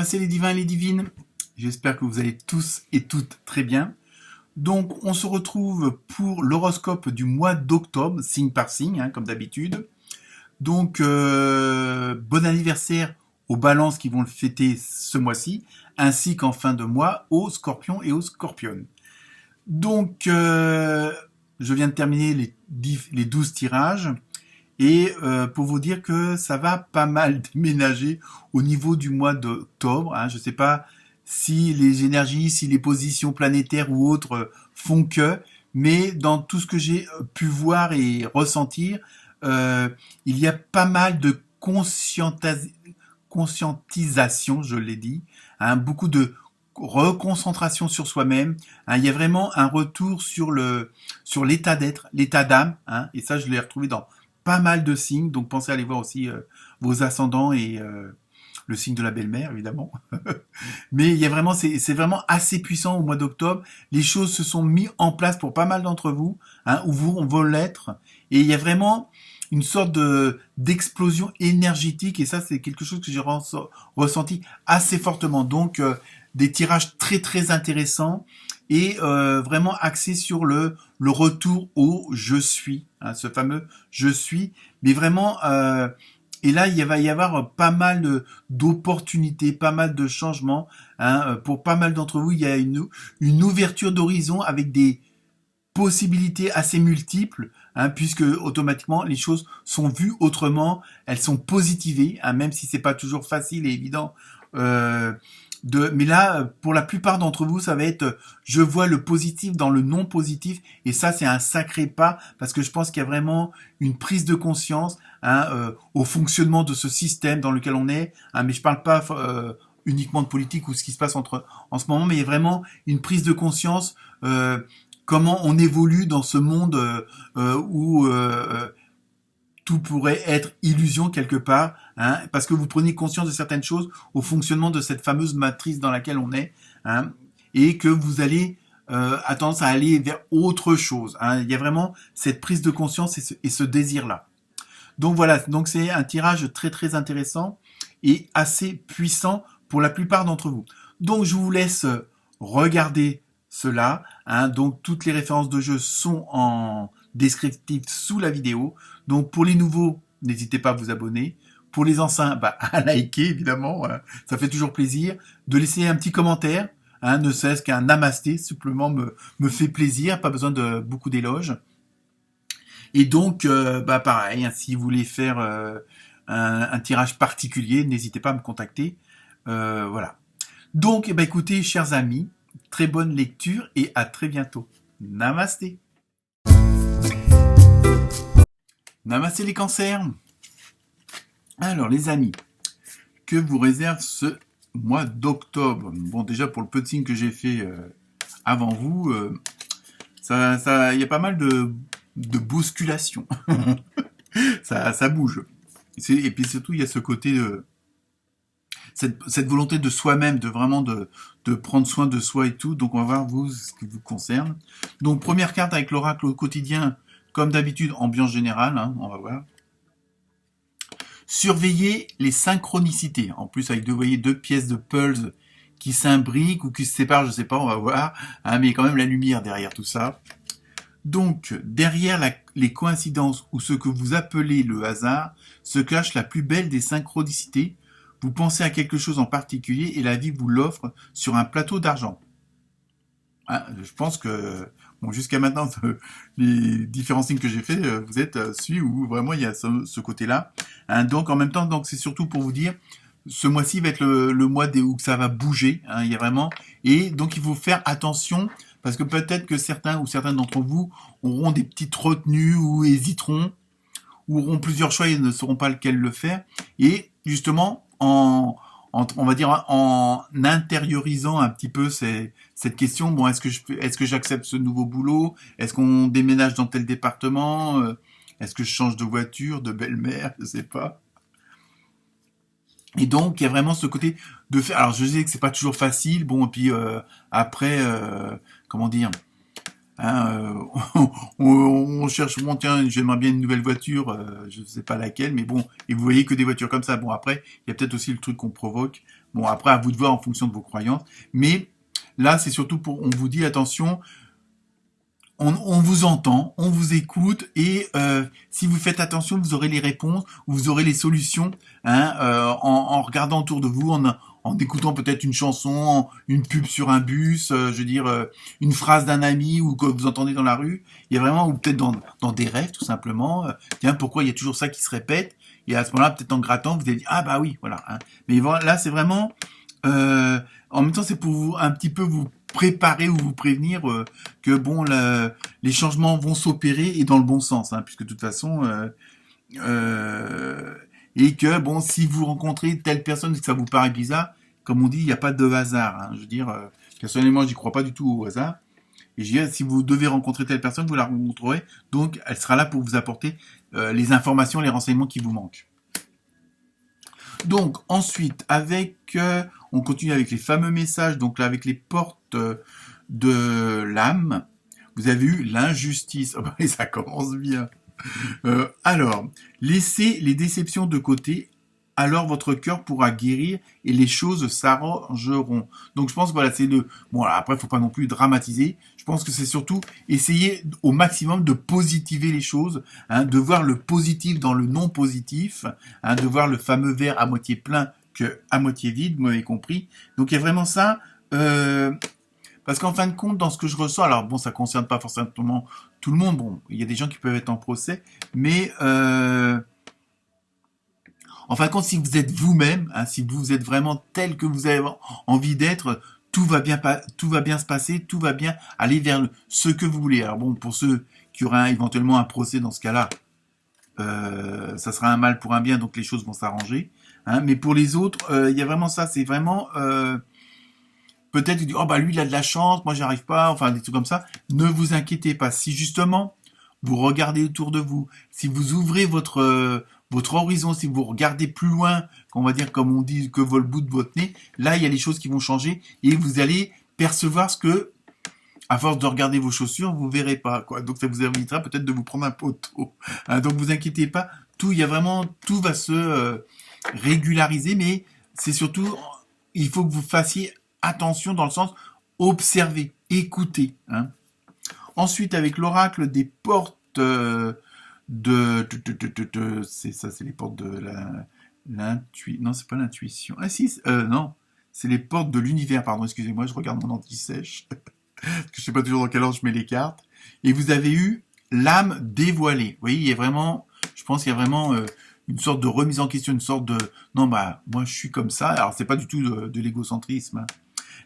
Namaste les divins et les divines, j'espère que vous allez tous et toutes très bien. Donc on se retrouve pour l'horoscope du mois d'octobre, signe par signe, comme d'habitude. Donc bon anniversaire aux balances qui vont le fêter ce mois-ci, ainsi qu'en fin de mois aux scorpions et aux scorpionnes. Donc je viens de terminer les 12 tirages. Et pour vous dire que ça va pas mal déménager au niveau du mois d'octobre. Je ne sais pas si les énergies, si les positions planétaires ou autres font que, mais dans tout ce que j'ai pu voir et ressentir, il y a pas mal de conscientisation, je l'ai dit, beaucoup de reconcentration sur soi-même. Il y a vraiment un retour sur l'état d'être, l'état d'âme, et ça je l'ai retrouvé dans pas mal de signes, donc pensez à aller voir aussi vos ascendants et le signe de la belle-mère, évidemment. Mais il y a vraiment, c'est vraiment assez puissant au mois d'octobre. Les choses se sont mises en place pour pas mal d'entre vous, ou vous, on veut l'être. Et il y a vraiment une sorte d'explosion énergétique, et ça, c'est quelque chose que j'ai ressenti assez fortement. Donc, des tirages très, très intéressants, et vraiment axé sur le retour au « je suis », ce fameux « je suis », mais vraiment, et là, il va y avoir pas mal d'opportunités, pas mal de changements, pour pas mal d'entre vous, il y a une ouverture d'horizon avec des possibilités assez multiples, puisque automatiquement les choses sont vues autrement, elles sont positivées, même si c'est pas toujours facile et évident. Mais là, pour la plupart d'entre vous, ça va être je vois le positif dans le non positif, et ça c'est un sacré pas, parce que je pense qu'il y a vraiment une prise de conscience au fonctionnement de ce système dans lequel on est, mais je parle pas uniquement de politique ou ce qui se passe en ce moment, mais il y a vraiment une prise de conscience comment on évolue dans ce monde où tout pourrait être illusion quelque part, parce que vous prenez conscience de certaines choses au fonctionnement de cette fameuse matrice dans laquelle on est, et que vous allez à tendance à aller vers autre chose. Il y a vraiment cette prise de conscience et ce désir-là. Donc voilà, donc c'est un tirage très très intéressant et assez puissant pour la plupart d'entre vous. Donc je vous laisse regarder cela. Donc toutes les références de jeu sont en descriptif sous la vidéo. Donc pour les nouveaux, n'hésitez pas à vous abonner. Pour les anciens, à liker évidemment, ça fait toujours plaisir. De laisser un petit commentaire, ne serait-ce qu'un namasté, simplement me fait plaisir, pas besoin de beaucoup d'éloges. Et donc, pareil, si vous voulez faire un tirage particulier, n'hésitez pas à me contacter. Voilà. Donc, écoutez, chers amis, très bonne lecture et à très bientôt. Namasté. Namasté les cancers. Alors les amis, que vous réserve ce mois d'octobre? Bon, déjà pour le peu de signes que j'ai fait avant vous, il y a pas mal de bousculation. ça bouge. Et puis surtout, il y a ce côté cette volonté de soi-même, de vraiment de prendre soin de soi et tout. Donc on va voir vous ce qui vous concerne. Donc première carte avec l'oracle au quotidien, comme d'habitude, ambiance générale, on va voir. Surveillez les synchronicités. En plus, avec deux pièces de puzzle qui s'imbriquent ou qui se séparent, je sais pas, on va voir. Mais il y a quand même la lumière derrière tout ça. Donc, derrière les coïncidences ou ce que vous appelez le hasard, se cache la plus belle des synchronicités. Vous pensez à quelque chose en particulier et la vie vous l'offre sur un plateau d'argent. Je pense que jusqu'à maintenant, les différents signes que j'ai fait, vous êtes celui où vraiment il y a ce côté-là. Donc en même temps, c'est surtout pour vous dire, ce mois-ci va être le mois où ça va bouger. Il y a vraiment, et donc il faut faire attention parce que peut-être que certains ou certaines d'entre vous auront des petites retenues ou hésiteront ou auront plusieurs choix et ne sauront pas lequel le faire. Et justement, on va dire en intériorisant un petit peu cette question, est-ce que j'accepte ce nouveau boulot? Est-ce qu'on déménage dans tel département? Est-ce que je change de voiture, de belle-mère? Je sais pas. Et donc, il y a vraiment ce côté de faire. Alors, je sais que c'est pas toujours facile. Et puis après, comment dire, on cherche, tiens, j'aimerais bien une nouvelle voiture, je sais pas laquelle, mais bon, et vous voyez que des voitures comme ça. Bon, après, il y a peut-être aussi le truc qu'on provoque. Bon, après, à vous de voir en fonction de vos croyances. Mais là, c'est surtout on vous dit, attention, on vous entend, on vous écoute et si vous faites attention, vous aurez les réponses, vous aurez les solutions hein, en regardant autour de vous, en écoutant peut-être une chanson, une pub sur un bus, je veux dire une phrase d'un ami ou que vous entendez dans la rue. Il y a vraiment, ou peut-être dans des rêves tout simplement. Tiens, pourquoi il y a toujours ça qui se répète? Et à ce moment-là, peut-être en grattant, vous allez dire ah bah oui, voilà. Hein. Mais voilà, là c'est vraiment, en même temps c'est pour vous un petit peu vous préparer ou vous prévenir que bon, les changements vont s'opérer et dans le bon sens, hein, puisque de toute façon, et que bon, si vous rencontrez telle personne et que ça vous paraît bizarre, comme on dit, il n'y a pas de hasard. Hein, je veux dire, personnellement, j'y crois pas du tout au hasard. Et je dis, si vous devez rencontrer telle personne, vous la rencontrerez, donc elle sera là pour vous apporter les informations, les renseignements qui vous manquent. Donc ensuite, on continue avec les fameux messages, donc là avec les portes de l'âme. Vous avez eu l'injustice. Oh, et ça commence bien. Alors, laissez les déceptions de côté. Alors votre cœur pourra guérir et les choses s'arrangeront. Donc je pense que voilà, c'est le... Bon, alors, après, il ne faut pas non plus dramatiser. Je pense que c'est surtout essayer au maximum de positiver les choses, hein, de voir le positif dans le non positif, hein, de voir le fameux verre à moitié plein que à moitié vide, vous m'avez compris. Donc il y a vraiment ça. Parce qu'en fin de compte, dans ce que je ressens, alors bon, ça concerne pas forcément tout le monde. Bon, il y a des gens qui peuvent être en procès, mais en fin de compte, si vous êtes vous-même, hein, si vous êtes vraiment tel que vous avez envie d'être, tout va bien se passer, tout va bien aller vers ce que vous voulez. Alors bon, pour ceux qui auraient éventuellement un procès dans ce cas-là, ça sera un mal pour un bien, donc les choses vont s'arranger. Hein, mais pour les autres, il y a vraiment ça, c'est vraiment... peut-être vous dites, oh bah lui il a de la chance, moi j'y arrive pas, enfin des trucs comme ça. Ne vous inquiétez pas. Si justement vous regardez autour de vous, si vous ouvrez votre horizon, si vous regardez plus loin, on va dire comme on dit que vaut le bout de votre nez, là il y a les choses qui vont changer et vous allez percevoir ce que, à force de regarder vos chaussures, vous verrez pas quoi. Donc ça vous évitera peut-être de vous prendre un poteau. Hein, donc vous inquiétez pas, tout va se régulariser, mais c'est surtout il faut que vous fassiez attention dans le sens observer, écouter. Hein. Ensuite, avec l'oracle des portes c'est ça, c'est les portes de l'intuition. Non, c'est pas l'intuition. Ah si, non, c'est les portes de l'univers. Pardon, excusez-moi, je regarde mon anti-sèche. Parce que je sais pas toujours dans quel ordre je mets les cartes. Et vous avez eu l'âme dévoilée. Vous voyez, il y a vraiment, je pense qu'il y a vraiment une sorte de remise en question, une sorte de non bah moi je suis comme ça. Alors c'est pas du tout de l'égocentrisme. Hein.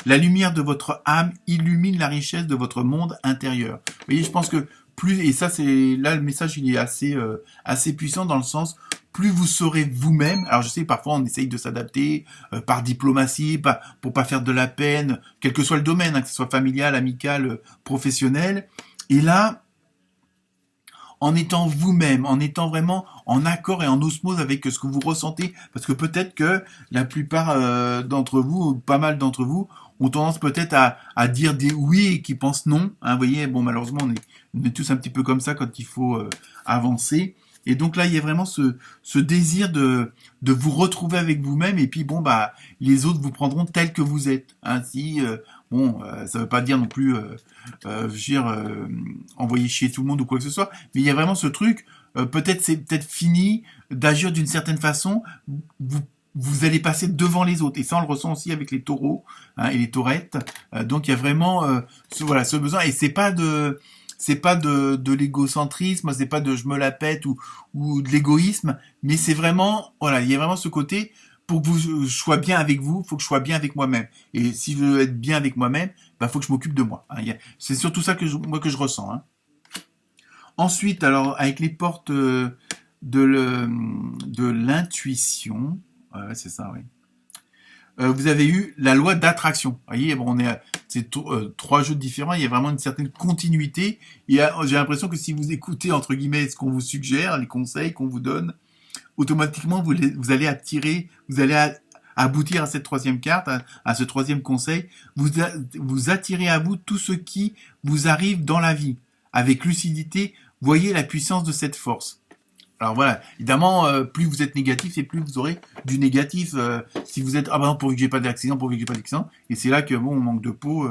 La lumière de votre âme illumine la richesse de votre monde intérieur. Vous voyez, je pense que plus, et ça c'est là le message il est assez puissant dans le sens plus vous serez vous-même. Alors je sais parfois on essaye de s'adapter par diplomatie, pour pas faire de la peine, quel que soit le domaine, hein, que ce soit familial, amical, professionnel. Et là, en étant vous-même, en étant vraiment en accord et en osmose avec ce que vous ressentez, parce que peut-être que la plupart d'entre vous, ou pas mal d'entre vous, ont tendance peut-être à dire des oui et qui pensent non. Hein, vous voyez, bon malheureusement on est tous un petit peu comme ça quand il faut avancer. Et donc là il y a vraiment ce désir de vous retrouver avec vous-même et puis bon bah les autres vous prendront tel que vous êtes. Hein, si ça veut pas dire non plus envoyer chier tout le monde ou quoi que ce soit, mais il y a vraiment ce truc. Peut-être c'est peut-être fini d'agir d'une certaine façon. Vous allez passer devant les autres. Et ça, on le ressent aussi avec les taureaux hein, et les taurettes. Donc, il y a vraiment ce besoin. Et c'est pas de l'égocentrisme, c'est pas de je me la pète ou de l'égoïsme, mais c'est vraiment, voilà, il y a vraiment ce côté, pour que je sois bien avec vous, faut que je sois bien avec moi-même. Et si je veux être bien avec moi-même, bah, faut que je m'occupe de moi. Hein. C'est surtout ça que je ressens. Hein. Ensuite, alors, avec les portes de l'intuition, ouais, c'est ça, oui. Vous avez eu la loi d'attraction. Vous voyez, bon, c'est 3 jeux différents. Il y a vraiment une certaine continuité. J'ai l'impression que si vous écoutez entre guillemets ce qu'on vous suggère, les conseils qu'on vous donne, automatiquement vous allez aboutir à cette troisième carte, à ce troisième conseil. Vous attirez à vous tout ce qui vous arrive dans la vie avec lucidité. Voyez la puissance de cette force. Alors voilà, évidemment, plus vous êtes négatif, et plus vous aurez du négatif. Si vous êtes ah ben non, pourvu que j'ai pas d'accident, pourvu que j'ai pas d'accident, et c'est là que bon, on manque de peau.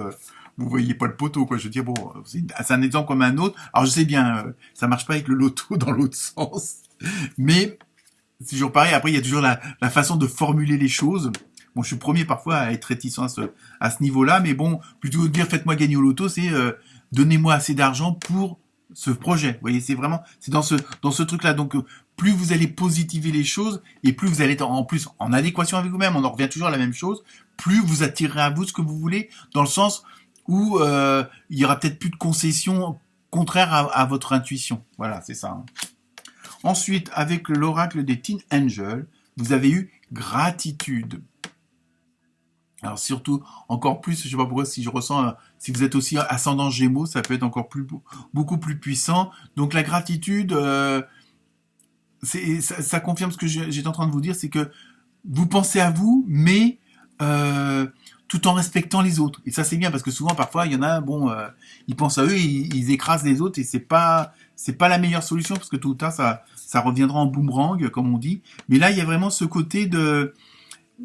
Vous voyez pas le poteau, quoi. Je veux dire, bon, c'est un exemple comme un autre. Alors je sais bien, ça marche pas avec le loto dans l'autre sens, mais c'est toujours pareil. Après, il y a toujours la façon de formuler les choses. Bon, je suis le premier parfois à être réticent à ce niveau-là, mais bon, plutôt que de dire faites-moi gagner au loto, c'est donnez-moi assez d'argent pour ce projet. Vous voyez, c'est dans ce truc-là. Donc, plus vous allez positiver les choses et plus vous allez être en plus en adéquation avec vous-même. On en revient toujours à la même chose. Plus vous attirerez à vous ce que vous voulez, dans le sens où il y aura peut-être plus de concessions contraires à votre intuition. Voilà, c'est ça. Hein. Ensuite, avec l'oracle des Teen Angels, vous avez eu gratitude. Alors surtout, encore plus, je sais pas pourquoi, si je ressens, si vous êtes aussi ascendant Gémeaux, ça peut être encore beaucoup plus puissant. Donc la gratitude, ça confirme ce que j'étais en train de vous dire, c'est que vous pensez à vous, mais tout en respectant les autres. Et ça c'est bien parce que souvent, parfois, il y en a, bon, ils pensent à eux, ils écrasent les autres et c'est pas la meilleure solution parce que tout le temps ça reviendra en boomerang, comme on dit. Mais là, il y a vraiment ce côté de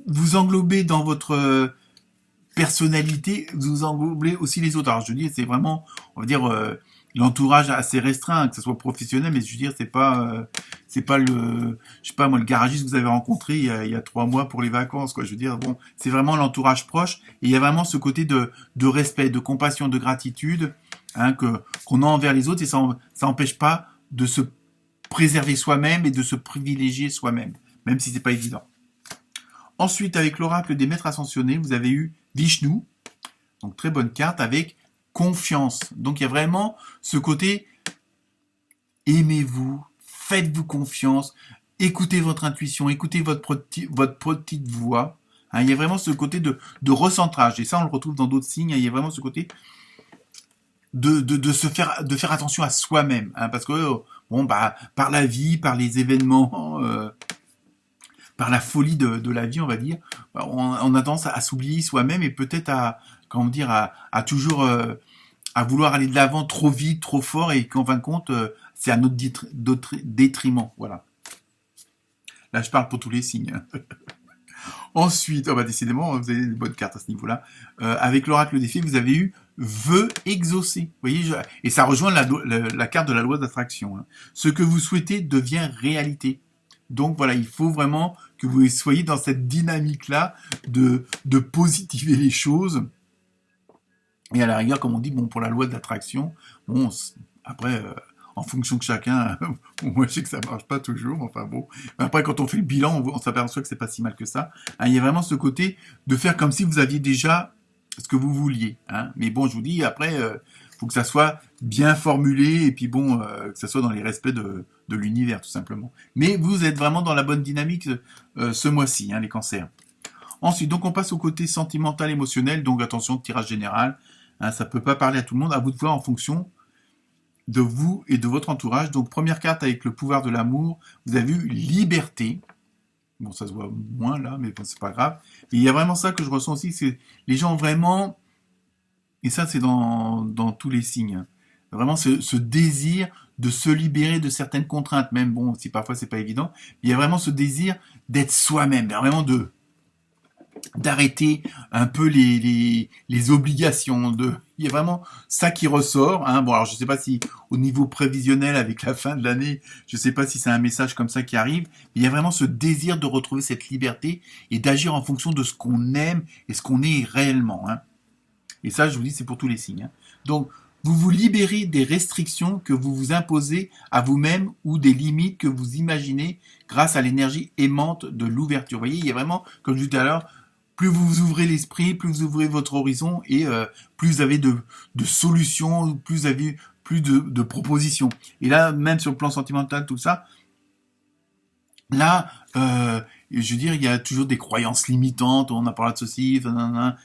vous englobez dans votre personnalité, vous englobez aussi les autres. Alors je dis, c'est vraiment, on va dire, l'entourage assez restreint, que ce soit professionnel, mais je veux dire, c'est pas le, je sais pas moi, le garagiste que vous avez rencontré il y a 3 mois pour les vacances, quoi. Je veux dire, bon, c'est vraiment l'entourage proche, et il y a vraiment ce côté de respect, de compassion, de gratitude, hein, qu'on a envers les autres, et ça empêche pas de se préserver soi-même et de se privilégier soi-même, même si c'est pas évident. Ensuite, avec l'oracle des maîtres ascensionnés, vous avez eu Vishnu, donc très bonne carte, avec confiance. Donc il y a vraiment ce côté, aimez-vous, faites-vous confiance, écoutez votre intuition, écoutez votre petite voix. Hein, il y a vraiment ce côté de recentrage, et ça on le retrouve dans d'autres signes, hein, il y a vraiment ce côté de faire attention à soi-même, hein, parce que bon bah par la vie, par les événements, par la folie de la vie, on va dire, on a tendance à s'oublier soi-même et peut-être à toujours à vouloir aller de l'avant trop vite, trop fort et qu'en fin de compte, c'est à notre détriment. Voilà. Là, je parle pour tous les signes. Ensuite, décidément, vous avez des bonnes cartes à ce niveau-là. Avec l'oracle des fées, vous avez eu vœux exaucés. Vous voyez, et ça rejoint la carte de la loi d'attraction. Hein. Ce que vous souhaitez devient réalité. Donc voilà, il faut vraiment que vous soyez dans cette dynamique-là de positiver les choses. Et à la rigueur, comme on dit, bon, pour la loi de l'attraction, bon, après, en fonction de chacun, moi je sais que ça marche pas toujours, enfin bon. Après, quand on fait le bilan, on s'aperçoit que c'est pas si mal que ça. Hein, il y a vraiment ce côté de faire comme si vous aviez déjà ce que vous vouliez. Hein. Mais bon, je vous dis, après, faut que ça soit bien formulé et puis bon, que ça soit dans les respects de l'univers, tout simplement. Mais vous êtes vraiment dans la bonne dynamique ce mois-ci, hein, les cancers. Ensuite, donc on passe au côté sentimental, émotionnel, donc attention, tirage général. Hein, ça peut pas parler à tout le monde, à vous de voir en fonction de vous et de votre entourage. Donc première carte avec le pouvoir de l'amour, vous avez eu liberté. Bon, ça se voit moins là, mais bon, c'est pas grave. Et il y a vraiment ça que je ressens aussi, c'est les gens vraiment, et ça c'est dans tous les signes, hein, vraiment ce désir de se libérer de certaines contraintes, même bon, si parfois c'est pas évident, il y a vraiment ce désir d'être soi-même, vraiment d'arrêter un peu les obligations, il y a vraiment ça qui ressort, hein. Bon, alors je sais pas si au niveau prévisionnel avec la fin de l'année, je sais pas si c'est un message comme ça qui arrive, mais il y a vraiment ce désir de retrouver cette liberté et d'agir en fonction de ce qu'on aime et ce qu'on est réellement, hein. Et ça, je vous dis, c'est pour tous les signes, hein. Donc, vous vous libérez des restrictions que vous vous imposez à vous-même ou des limites que vous imaginez grâce à l'énergie aimante de l'ouverture. Vous voyez, il y a vraiment, comme je disais tout à l'heure, plus vous ouvrez l'esprit, plus vous ouvrez votre horizon et plus vous avez de solutions, plus vous avez plus de propositions. Et là, même sur le plan sentimental, tout ça, là, je veux dire, il y a toujours des croyances limitantes, on a parlé de ceci,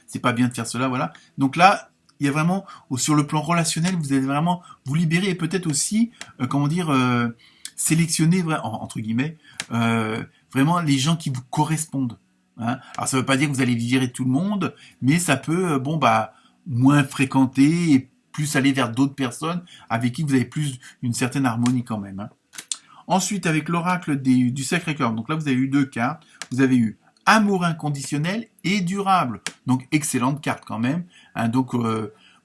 c'est pas bien de faire cela, voilà. Donc là, il y a vraiment, sur le plan relationnel, vous allez vraiment vous libérer et peut-être aussi, sélectionner, entre guillemets, vraiment les gens qui vous correspondent. Hein. Alors ça veut pas dire que vous allez virer tout le monde, mais ça peut, moins fréquenter et plus aller vers d'autres personnes avec qui vous avez plus une certaine harmonie quand même. Hein. Ensuite, avec l'oracle du Sacré-Cœur, donc là, vous avez eu 2 cartes. Vous avez eu amour inconditionnel et durable. Donc, excellente carte quand même. Hein, donc,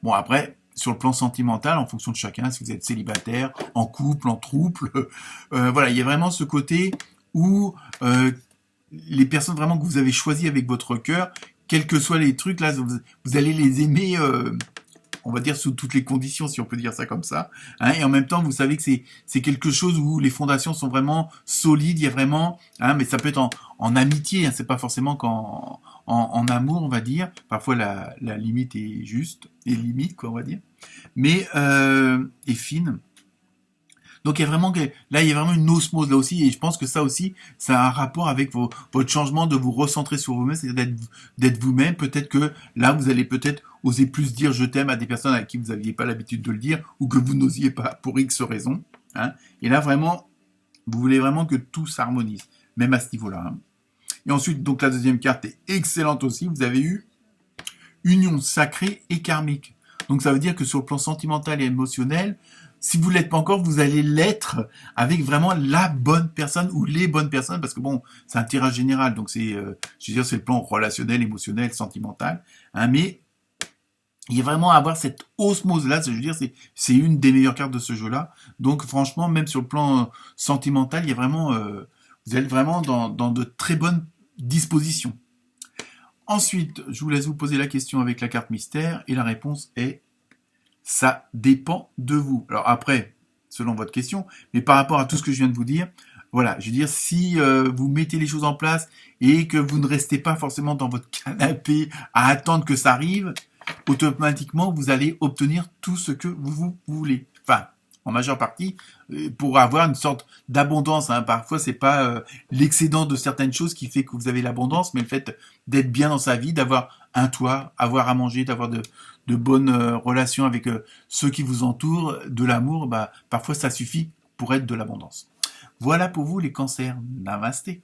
bon, après, sur le plan sentimental, en fonction de chacun, si vous êtes célibataire, en couple, en trouble, voilà, il y a vraiment ce côté où les personnes vraiment que vous avez choisies avec votre cœur, quels que soient les trucs, là, vous allez les aimer, on va dire, sous toutes les conditions, si on peut dire ça comme ça. Hein, et en même temps, vous savez que c'est quelque chose où les fondations sont vraiment solides, il y a vraiment, hein, mais ça peut être en amitié, hein, c'est pas forcément en amour, on va dire. Parfois, la limite est juste, et limite, quoi, on va dire. Mais, est fine. Donc il y a vraiment là il y a vraiment une osmose là aussi et je pense que ça aussi ça a un rapport avec votre changement de vous recentrer sur vous-même, c'est-à-dire d'être vous-même. Peut-être que là vous allez peut-être oser plus dire je t'aime à des personnes à qui vous n'aviez pas l'habitude de le dire ou que vous n'osiez pas pour X raisons. Hein. Et là vraiment vous voulez vraiment que tout s'harmonise, même à ce niveau-là. Hein. Et ensuite donc la deuxième carte est excellente aussi. Vous avez eu union sacrée et karmique. Donc ça veut dire que sur le plan sentimental et émotionnel, si vous l'êtes pas encore, vous allez l'être avec vraiment la bonne personne ou les bonnes personnes, parce que bon, c'est un tirage général, donc c'est, je veux dire, c'est le plan relationnel, émotionnel, sentimental, hein, mais il y a vraiment à avoir cette osmose-là, je veux dire, c'est une des meilleures cartes de ce jeu-là. Donc franchement, même sur le plan sentimental, il y a vraiment, vous êtes vraiment dans de très bonnes dispositions. Ensuite, je vous laisse vous poser la question avec la carte mystère, et la réponse est ça dépend de vous. Alors après, selon votre question, mais par rapport à tout ce que je viens de vous dire, voilà, je veux dire, si vous mettez les choses en place et que vous ne restez pas forcément dans votre canapé à attendre que ça arrive, automatiquement, vous allez obtenir tout ce que vous voulez. Enfin, en majeure partie, pour avoir une sorte d'abondance. Hein. Parfois, c'est pas l'excédent de certaines choses qui fait que vous avez l'abondance, mais le fait d'être bien dans sa vie, d'avoir un toit, avoir à manger, d'avoir de bonnes relations avec ceux qui vous entourent, de l'amour, bah, parfois ça suffit pour être de l'abondance. Voilà pour vous les cancers. Namasté.